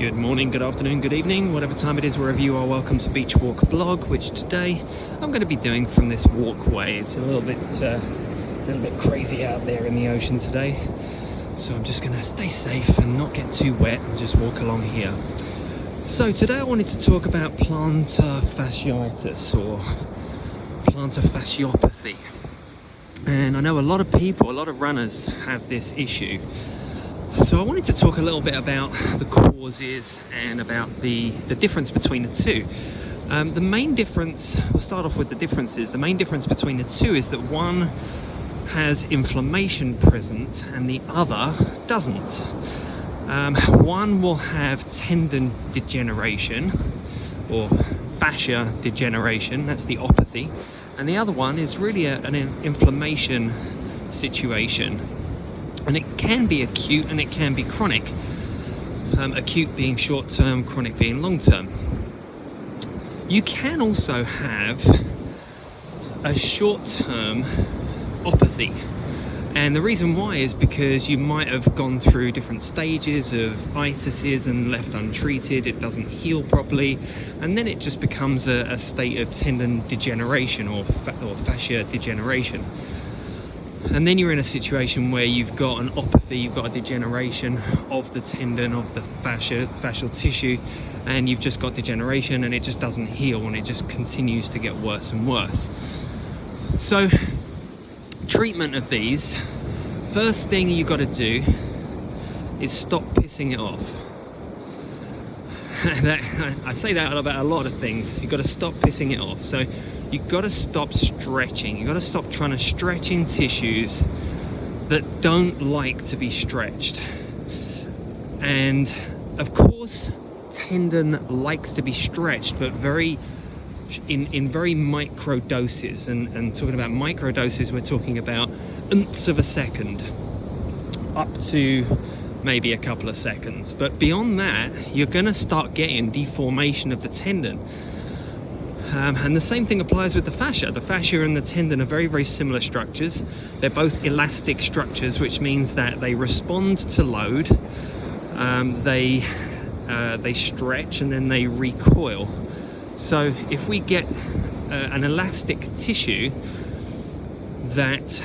Good morning, good afternoon, good evening, whatever time it is, wherever you are. Welcome to Beach Walk Blog, which today I'm going to be doing from this walkway. It's a little bit crazy out there in the ocean today, so I'm just going to stay safe and not get too wet and just walk along here. So today I wanted to talk about plantar fasciitis or plantar fasciopathy, and I know a lot of people, a lot of runners have this issue. So I wanted to talk a little bit about the causes and about the difference between the two. The main difference, we'll start off with the differences. The main difference between the two is that one has inflammation present and the other doesn't. One will have tendon degeneration or fascia degeneration, that's the opathy, and the other one is really an inflammation situation. And it can be acute and it can be chronic. Acute being short-term, chronic being long-term. You can also have a short-term opathy. And the reason why is because you might have gone through different stages of itises and left untreated, it doesn't heal properly, and then it just becomes a state of tendon degeneration or fascia degeneration. And then you're in a situation where you've got an opathy, you've got a degeneration of the tendon, of the fascial tissue, and you've just got degeneration and it just doesn't heal and it just continues to get worse and worse. So, treatment of these, first thing you've got to do is stop pissing it off. I say that about a lot of things. You've got to stop pissing it off. So you've got to stop stretching. You've got to stop trying to stretch in tissues that don't like to be stretched. And of course, tendon likes to be stretched, but in very micro doses. And talking about micro doses, we're talking about nths of a second, up to maybe a couple of seconds. But beyond that, you're going to start getting deformation of the tendon. And the same thing applies with the fascia. The fascia and the tendon are very, very similar structures. They're both elastic structures, which means that they respond to load. They stretch and then they recoil. So if we get an elastic tissue that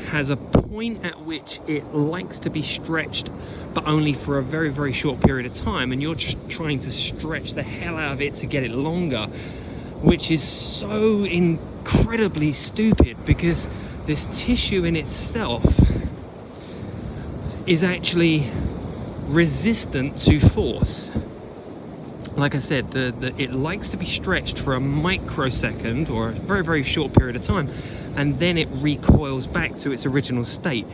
has a point at which it likes to be stretched, but only for a very, very short period of time, and you're just trying to stretch the hell out of it to get it longer, which is so incredibly stupid because this tissue in itself is actually resistant to force. Like I said, it likes to be stretched for a microsecond or a very, very short period of time, and then it recoils back to its original state.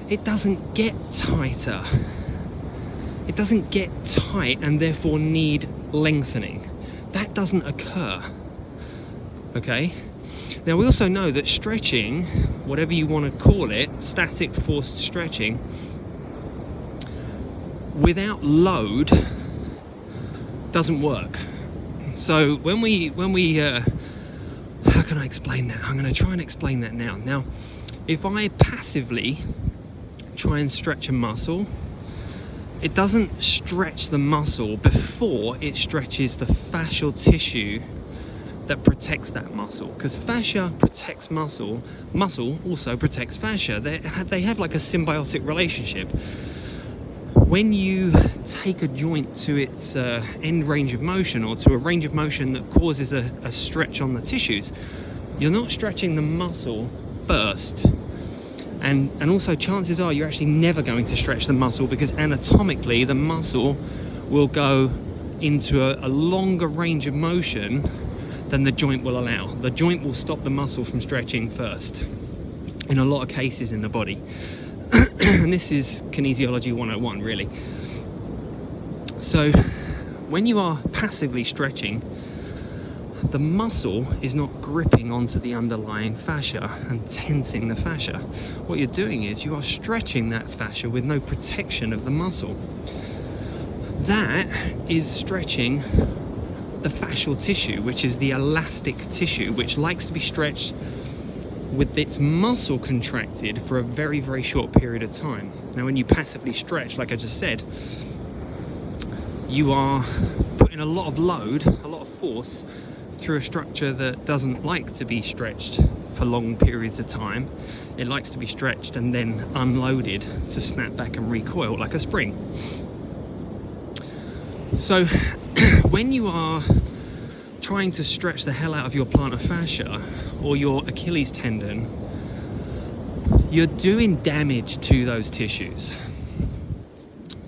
It doesn't get tighter. It doesn't get tight and therefore need lengthening. That doesn't occur. Okay? Now we also know that stretching, whatever you want to call it, static forced stretching, without load doesn't work. So when we how can I explain that? I'm going to try and explain that now. Now, if I passively try and stretch a muscle, it doesn't stretch the muscle before it stretches the fascial tissue that protects that muscle, because fascia protects muscle also protects fascia. They have like a symbiotic relationship. When you take a joint to its end range of motion, or to a range of motion that causes a stretch on the tissues, you're not stretching the muscle first. And also chances are you're actually never going to stretch the muscle, because anatomically the muscle will go into a longer range of motion than the joint will allow. The joint will stop the muscle from stretching first in a lot of cases in the body. And this is kinesiology 101 really. So when you are passively stretching, the muscle is not gripping onto the underlying fascia and tensing the fascia. What you're doing is you are stretching that fascia with no protection of the muscle. That is stretching the fascial tissue, which is the elastic tissue, which likes to be stretched with its muscle contracted for a very, very short period of time. Now, when you passively stretch, like I just said, you are putting a lot of load, a lot of force through a structure that doesn't like to be stretched for long periods of time. It likes to be stretched and then unloaded to snap back and recoil like a spring. So when you are trying to stretch the hell out of your plantar fascia or your Achilles tendon, you're doing damage to those tissues.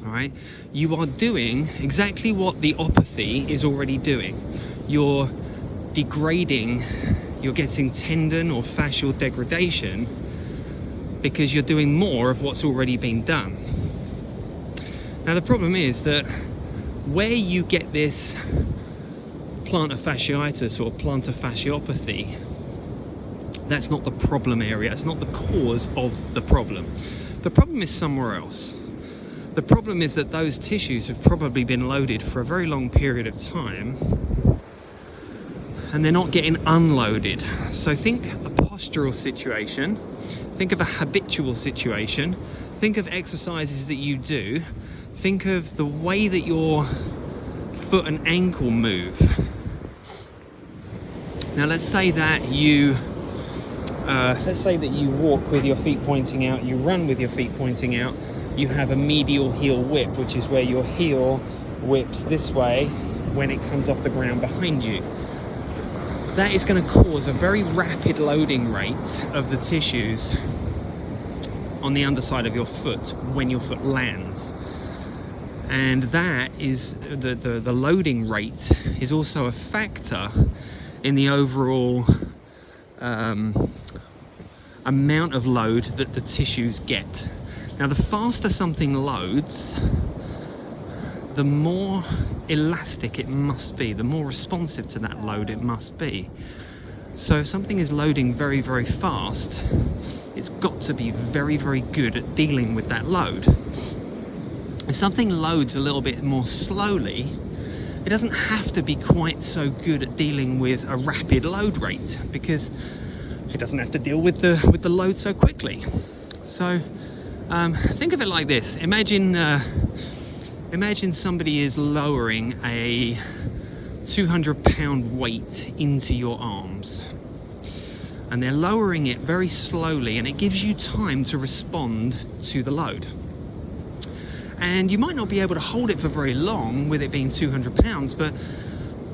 All right, you are doing exactly what the opathy is already doing. You're degrading, you're getting tendon or fascial degradation because you're doing more of what's already been done. Now the problem is that where you get this plantar fasciitis or plantar fasciopathy, that's not the problem area, it's not the cause of the problem. The problem is somewhere else. The problem is that those tissues have probably been loaded for a very long period of time and they're not getting unloaded. So think a postural situation, think of a habitual situation, think of exercises that you do, think of the way that your foot and ankle move. Now let's say that you walk with your feet pointing out, you run with your feet pointing out, you have a medial heel whip, which is where your heel whips this way when it comes off the ground behind you. That is going to cause a very rapid loading rate of the tissues on the underside of your foot when your foot lands. And that is, the loading rate is also a factor in the overall amount of load that the tissues get. Now, the faster something loads, the more elastic it must be, the more responsive to that load it must be. So if something is loading very, very fast, it's got to be very, very good at dealing with that load. If something loads a little bit more slowly, it doesn't have to be quite so good at dealing with a rapid load rate because it doesn't have to deal with the load so quickly. So think of it like this. Imagine somebody is lowering a 200-pound weight into your arms, and they're lowering it very slowly, and it gives you time to respond to the load. And you might not be able to hold it for very long with it being 200 pounds, but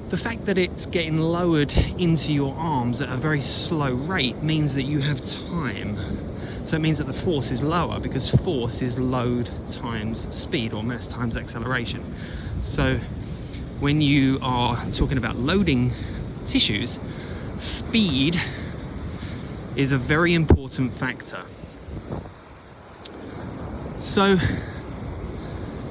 the fact that it's getting lowered into your arms at a very slow rate means that you have time. So it means that the force is lower because force is load times speed, or mass times acceleration. So when you are talking about loading tissues, speed is a very important factor. So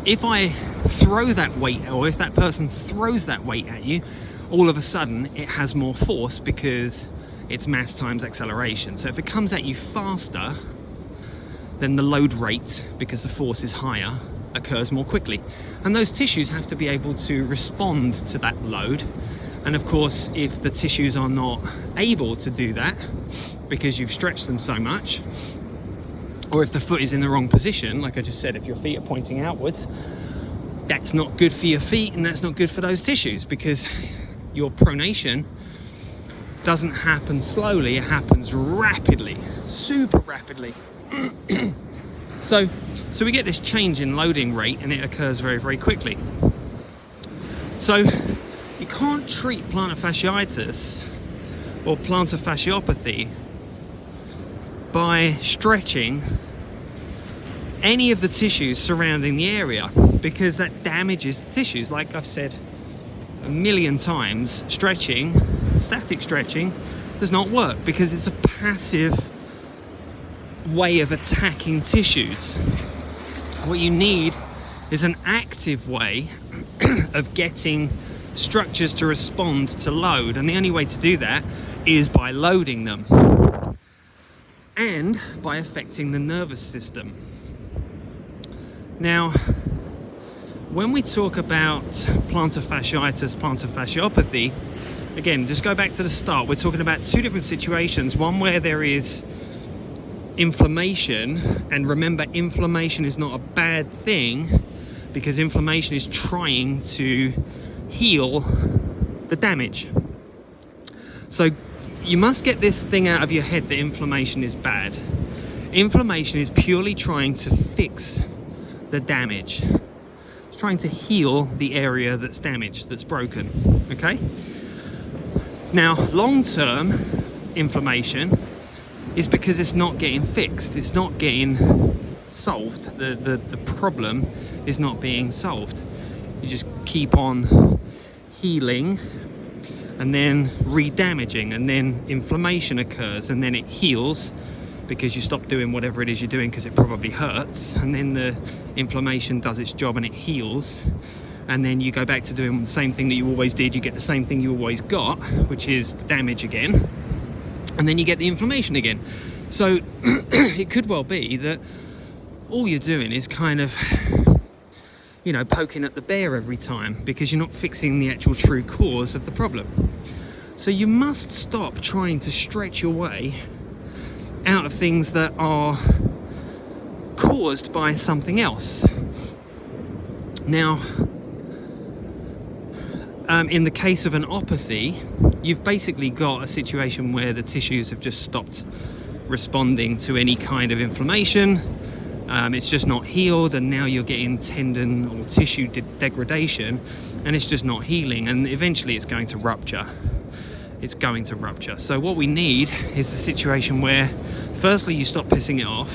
if I throw that weight, or if that person throws that weight at you, all of a sudden it has more force because it's mass times acceleration. So if it comes at you faster, then the load rate, because the force is higher, occurs more quickly. And those tissues have to be able to respond to that load. And of course, if the tissues are not able to do that because you've stretched them so much, or if the foot is in the wrong position, like I just said, if your feet are pointing outwards, that's not good for your feet and that's not good for those tissues, because your pronation doesn't happen slowly, it happens rapidly, super rapidly. So we get this change in loading rate and it occurs very, very quickly. So you can't treat plantar fasciitis or plantar fasciopathy by stretching any of the tissues surrounding the area, because that damages the tissues. Like I've said a million times, stretching, static stretching, does not work because it's a passive way of attacking tissues. What you need is an active way of getting structures to respond to load, and the only way to do that is by loading them and by affecting the nervous system. Now, when we talk about plantar fasciitis, plantar fasciopathy, again, just go back to the start. We're talking about two different situations. One where there is inflammation, and remember, inflammation is not a bad thing because inflammation is trying to heal the damage. So you must get this thing out of your head that inflammation is bad. Inflammation is purely trying to fix the damage. It's trying to heal the area that's damaged, that's broken, okay? Now, long-term inflammation is because it's not getting fixed, it's not getting solved. The problem is not being solved. You just keep on healing and then re-damaging, and then inflammation occurs, and then it heals because you stop doing whatever it is you're doing because it probably hurts, and then the inflammation does its job and it heals, and then you go back to doing the same thing that you always did. You get the same thing you always got, which is damage again, and then you get the inflammation again. So it could well be that all you're doing is kind of, you know, poking at the bear every time, because you're not fixing the actual true cause of the problem. So you must stop trying to stretch your way out of things that are caused by something else. Now, in the case of an opathy, you've basically got a situation where the tissues have just stopped responding to any kind of inflammation. It's just not healed, and now you're getting tendon or tissue degradation, and it's just not healing, and eventually it's going to rupture. It's going to rupture. So what we need is a situation where, firstly, you stop pissing it off,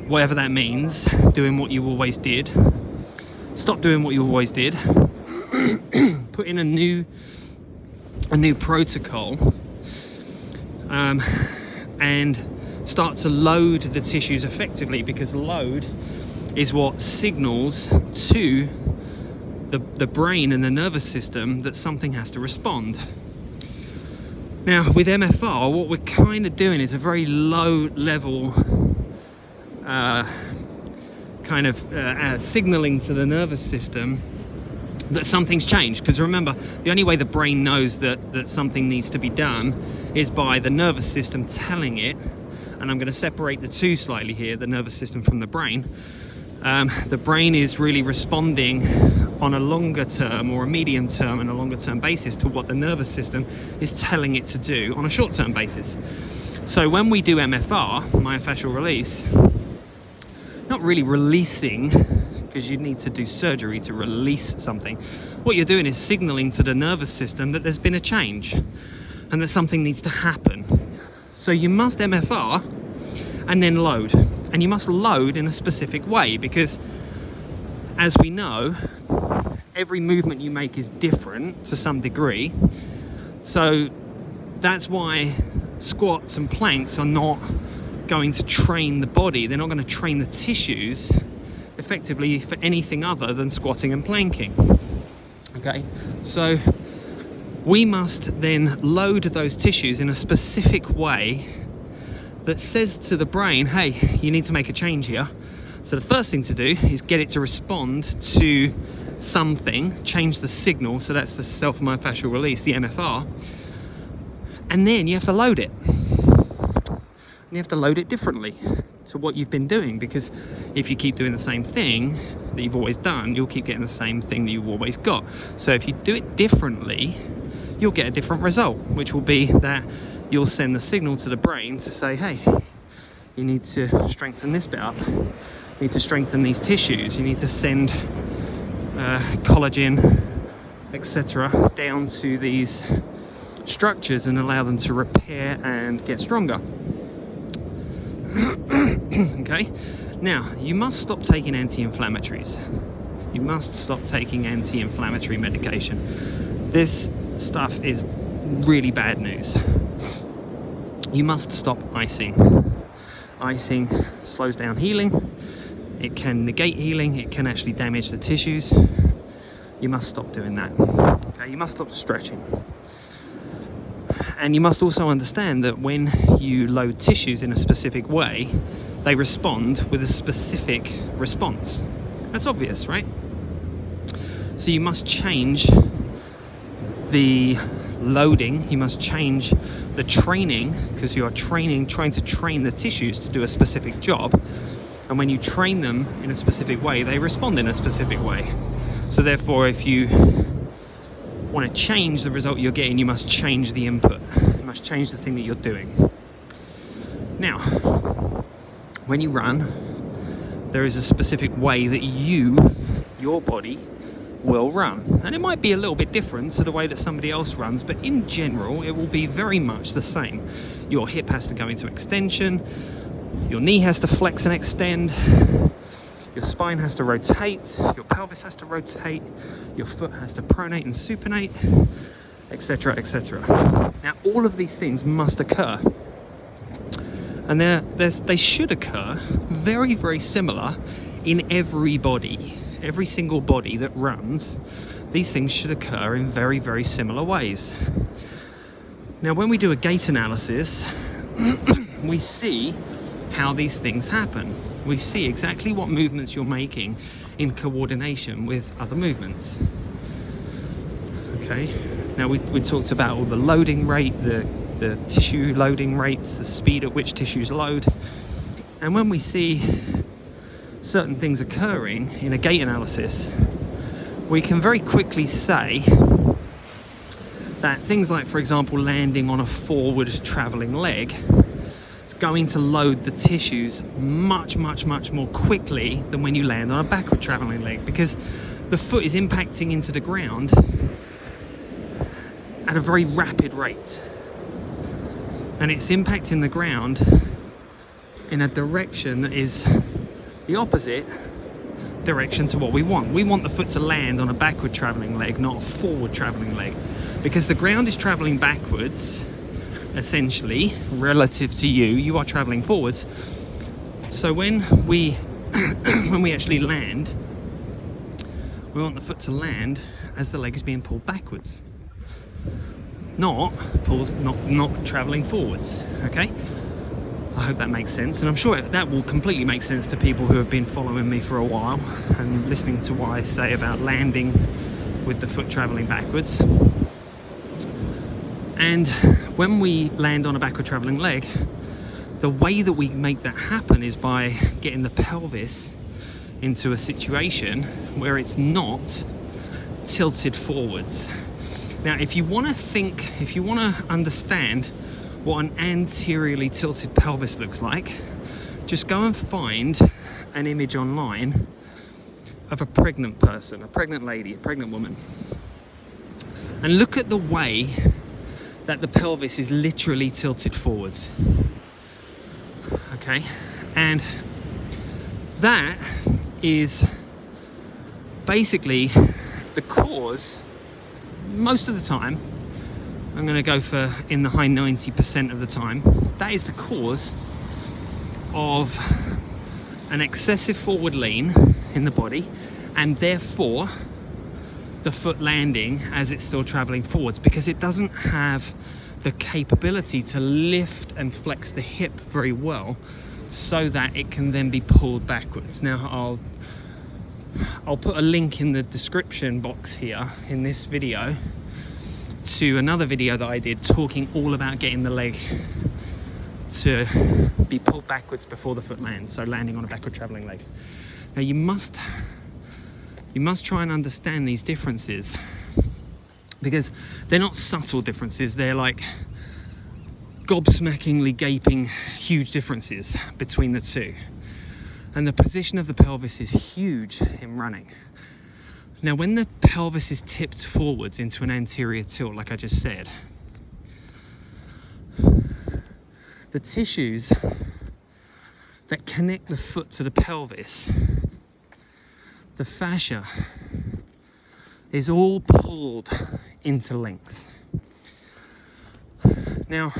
whatever that means, doing what you always did. Stop doing what you always did. Put in a new protocol, and start to load the tissues effectively, because load is what signals to the brain and the nervous system that something has to respond. Now, with MFR, what we're kind of doing is a very low level signaling to the nervous system that something's changed. Because remember, the only way the brain knows that something needs to be done is by the nervous system telling it. And I'm going to separate the two slightly here, the nervous system from the brain. The brain is really responding on a longer term or a medium term and a longer term basis to what the nervous system is telling it to do on a short term basis. So when we do MFR, myofascial release, not really releasing, because you need to do surgery to release something. What you're doing is signaling to the nervous system that there's been a change and that something needs to happen. So you must MFR and then load. And you must load in a specific way, because as we know, every movement you make is different to some degree. So that's why squats and planks are not going to train the body. They're not going to train the tissues effectively for anything other than squatting and planking. Okay, so we must then load those tissues in a specific way that says to the brain, hey, you need to make a change here. So the first thing to do is get it to respond to something, change the signal. So that's the self-myofascial release, the MFR. And then you have to load it. And you have to load it differently to what you've been doing, because if you keep doing the same thing that you've always done, you'll keep getting the same thing that you've always got. So if you do it differently, you'll get a different result, which will be that you'll send the signal to the brain to say, hey, you need to strengthen this bit up, you need to strengthen these tissues, you need to send collagen, etc., down to these structures and allow them to repair and get stronger. Okay, now you must stop taking anti-inflammatories. You must stop taking anti-inflammatory medication. This stuff is really bad news. You must stop icing. Icing slows down healing. It can negate healing. It can actually damage the tissues. You must stop doing that. Okay, you must stop stretching. And you must also understand that when you load tissues in a specific way, they respond with a specific response. That's obvious, right? So you must change the loading, you must change the training, because you are trying to train the tissues to do a specific job, And when you train them in a specific way, they respond in a specific way. So therefore, if you want to change the result you're getting, you must change the input. You must change the thing that you're doing. Now, when you run, there is a specific way that your body will run. And it might be a little bit different to the way that somebody else runs, but in general, it will be very much the same. Your hip has to go into extension, your knee has to flex and extend, your spine has to rotate, your pelvis has to rotate, your foot has to pronate and supinate, etc., etc. Now, all of these things must occur. And they should occur very, very similar in every body. Every single body that runs, these things should occur in very, very similar ways. Now, when we do a gait analysis, we see how these things happen. We see exactly what movements you're making in coordination with other movements. Okay, now we talked about all the loading rate, the tissue loading rates, the speed at which tissues load. And when we see certain things occurring in a gait analysis, we can very quickly say that things like, for example, landing on a forward traveling leg, it's going to load the tissues much, much, much more quickly than when you land on a backward traveling leg, because the foot is impacting into the ground at a very rapid rate. And it's impacting the ground in a direction that is the opposite direction to what we want. We want the foot to land on a backward traveling leg, not a forward traveling leg, because the ground is traveling backwards, essentially, relative to you. You are traveling forwards. So when we actually land, we want the foot to land as the leg is being pulled backwards, not traveling forwards. Okay, I hope that makes sense, and I'm sure that will completely make sense to people who have been following me for a while and listening to what I say about landing with the foot traveling backwards. And when we land on a backward traveling leg, the way that we make that happen is by getting the pelvis into a situation where it's not tilted forwards. Now, if you want to understand what an anteriorly tilted pelvis looks like, just go and find an image online of a pregnant person, a pregnant lady, a pregnant woman, and look at the way that the pelvis is literally tilted forwards. Okay, and that is basically the cause, most of the time, I'm going to go for in the high 90% of the time, that is the cause of an excessive forward lean in the body, and therefore the foot landing as it's still traveling forwards, because it doesn't have the capability to lift and flex the hip very well so that it can then be pulled backwards. Now I'll put a link in the description box here in this video to another video that I did talking all about getting the leg to be pulled backwards before the foot lands, so landing on a backward traveling leg. Now you must try and understand these differences, because they're not subtle differences, they're like gobsmackingly gaping huge differences between the two. And the position of the pelvis is huge in running. Now, when the pelvis is tipped forwards into an anterior tilt, like I just said, the tissues that connect the foot to the pelvis, the fascia, is all pulled into length. Now,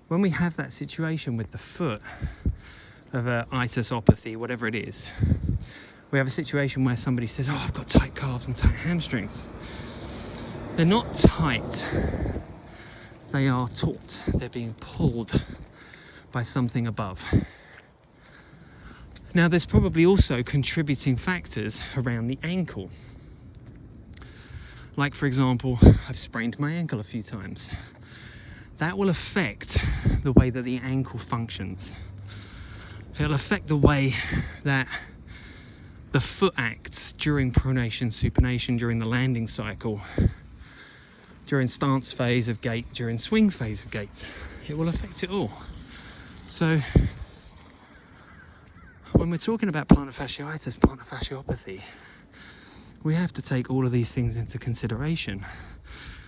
when we have that situation with the foot of a itisopathy, whatever it is, we have a situation where somebody says, oh, I've got tight calves and tight hamstrings. They're not tight, they are taut. They're being pulled by something above. Now, there's probably also contributing factors around the ankle. Like, for example, I've sprained my ankle a few times. That will affect the way that the ankle functions. It'll affect the way that the foot acts during pronation, supination, during the landing cycle, during stance phase of gait, during swing phase of gait. It will affect it all. So when we're talking about plantar fasciitis, plantar fasciopathy, we have to take all of these things into consideration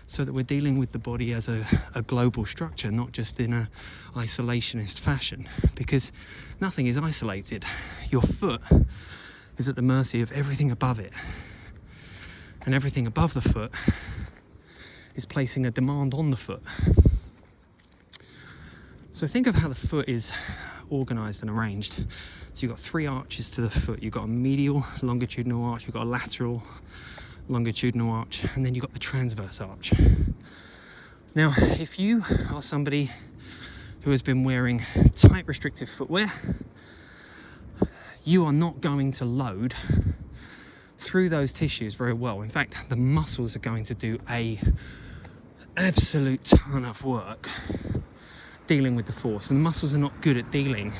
so that we're dealing with the body as a global structure, not just in a isolationist fashion, because nothing is isolated. Your foot is at the mercy of everything above it, and everything above the foot is placing a demand on the foot. So think of how the foot is organized and arranged. So you've got 3 arches to the foot. You've got a medial longitudinal arch, you've got a lateral longitudinal arch, and then you've got the transverse arch. Now, if you are somebody who has been wearing tight restrictive footwear, you are not going to load through those tissues very well. In fact, the muscles are going to do a absolute ton of work dealing with the force, and the muscles are not good at dealing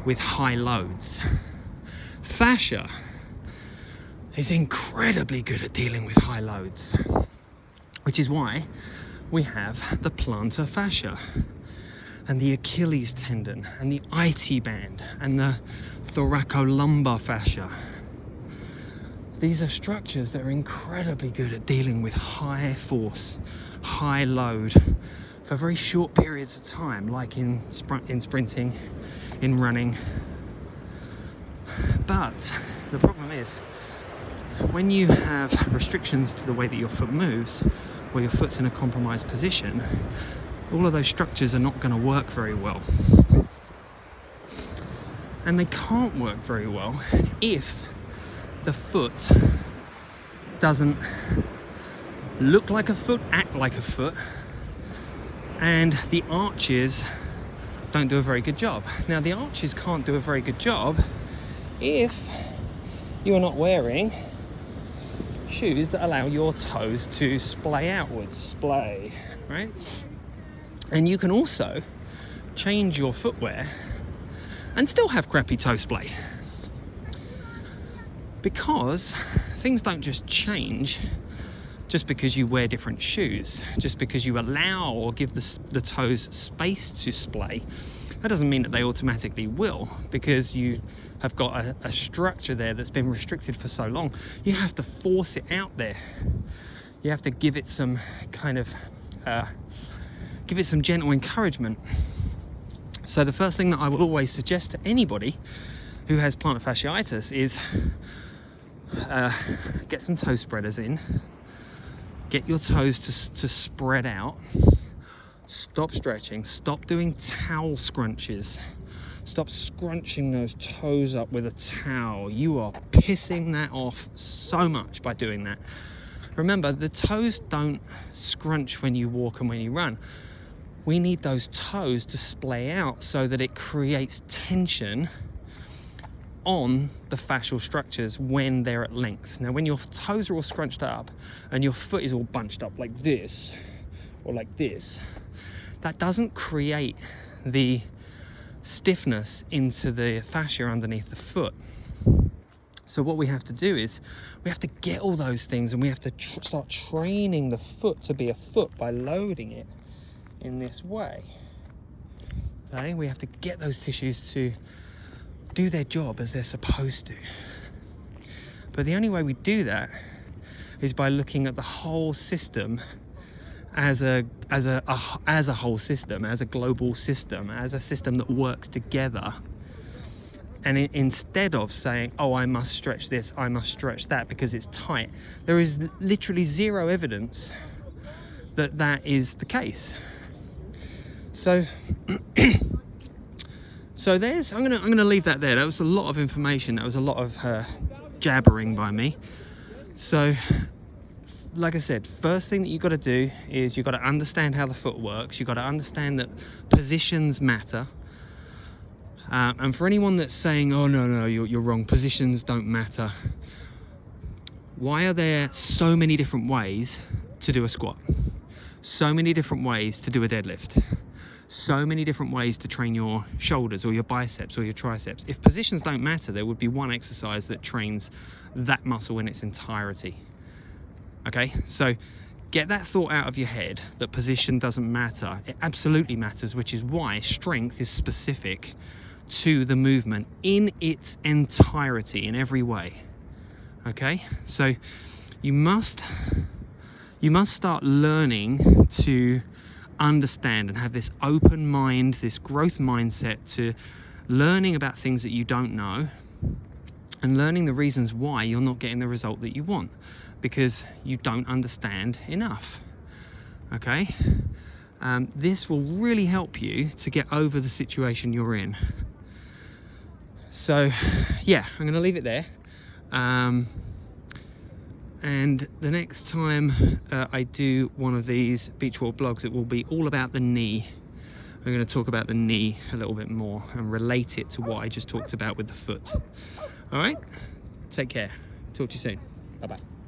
with high loads. Fascia is incredibly good at dealing with high loads, which is why we have the plantar fascia and the Achilles tendon and the IT band and the thoracolumbar fascia. These are structures that are incredibly good at dealing with high force, high load for very short periods of time, like in sprinting, in running. But the problem is, when you have restrictions to the way that your foot moves, or your foot's in a compromised position, all of those structures are not going to work very well. And they can't work very well if the foot doesn't look like a foot, act like a foot, and the arches don't do a very good job. Now, the arches can't do a very good job if you are not wearing shoes that allow your toes to splay outwards, splay, right? And you can also change your footwear and still have crappy toe splay, because things don't just change just because you wear different shoes, just because you allow or give the toes space to splay. That doesn't mean that they automatically will, because you have got a structure there that's been restricted for so long. You have to force it out there. You have to give it some kind of give it some gentle encouragement. So the first thing that I will always suggest to anybody who has plantar fasciitis is get some toe spreaders in, get your toes to spread out, stop stretching, stop doing towel scrunches, stop scrunching those toes up with a towel. You are pissing that off so much by doing that. Remember, the toes don't scrunch when you walk and when you run. We need those toes to splay out so that it creates tension on the fascial structures when they're at length. Now, when your toes are all scrunched up and your foot is all bunched up like this or like this, that doesn't create the stiffness into the fascia underneath the foot. So what we have to do is we have to get all those things, and we have to start training the foot to be a foot by loading it in this way. Okay, we have to get those tissues to do their job as they're supposed to. But the only way we do that is by looking at the whole system as a whole system, as a global system, as a system that works together. And instead of saying, oh, I must stretch this, I must stretch that because it's tight, there is literally zero evidence that that is the case. So there's, I'm gonna leave that there. That was a lot of information. That was a lot of jabbering by me. So, like I said, first thing that you've got to do is you've got to understand how the foot works. You've got to understand that positions matter. And for anyone that's saying, oh, no, you're wrong, positions don't matter. Why are there so many different ways to do a squat? So many different ways to do a deadlift? so many different ways to train your shoulders or your biceps or your triceps. If positions don't matter, there would be one exercise that trains that muscle in its entirety. Okay, so get that thought out of your head that position doesn't matter. It absolutely matters, which is why strength is specific to the movement in its entirety, in every way. Okay, so you must start learning to understand and have this open mind, this growth mindset to learning about things that you don't know and learning the reasons why you're not getting the result that you want, because you don't understand enough. Okay, this will really help you to get over the situation you're in. So yeah, I'm going to leave it there. And the next time I do one of these beach walk blogs, it will be all about the knee. I'm going to talk about the knee a little bit more and relate it to what I just talked about with the foot. All right, take care. Talk to you soon. Bye-bye.